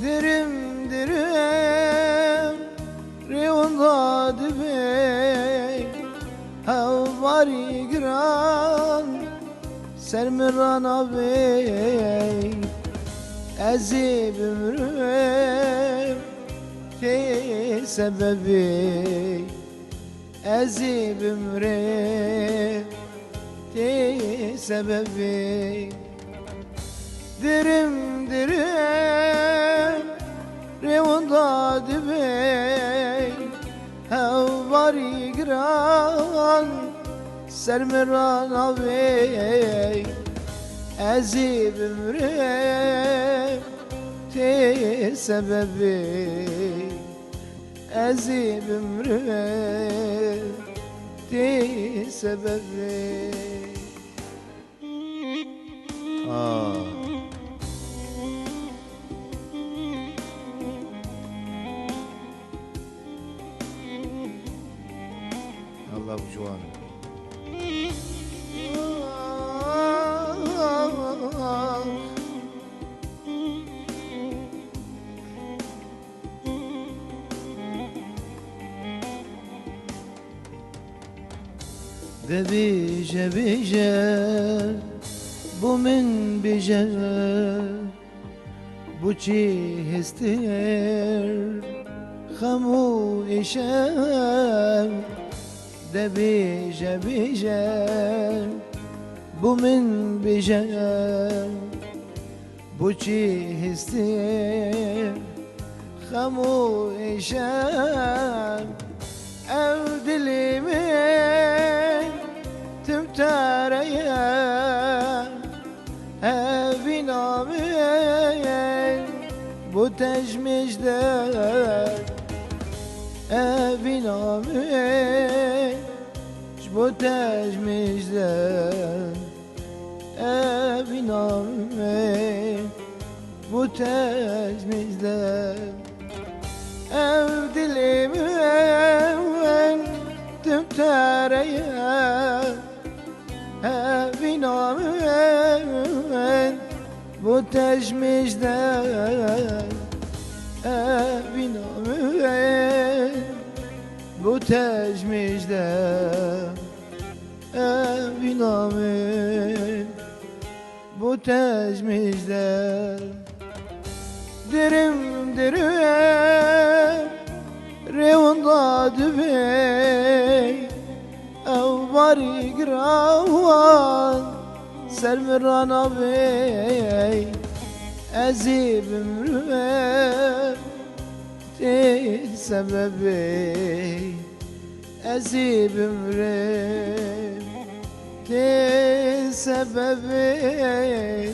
Dirim dirim rivanda dibey Havvari giran sermiran abey Ezib ömrüm ki sebebi Ezib ömrüm ki sebebi Dirim dirim rivanda dibey Havvari giran sermiran abey Ezib ömrüm ki sebebi Ezib ömrüm ki sebebi Allah bu cuanı. De bije bije bu min bije bu çi hester xamu işem de bije bije bu min bije bu çi hester xamu işem ev dilimi tüm tereye evin amin bu tecmişde evin amin bu tecmişde evin amin bu tecmişde ev dilimin tüm tereye evin amin bu tecmişde evin amin bu tecmişde evin amin bu tecmişde dirim dirim revanda dübey Evvari giran sermiran abey Ezib ömrüm ti sebebi Ezib ömrüm ti sebebi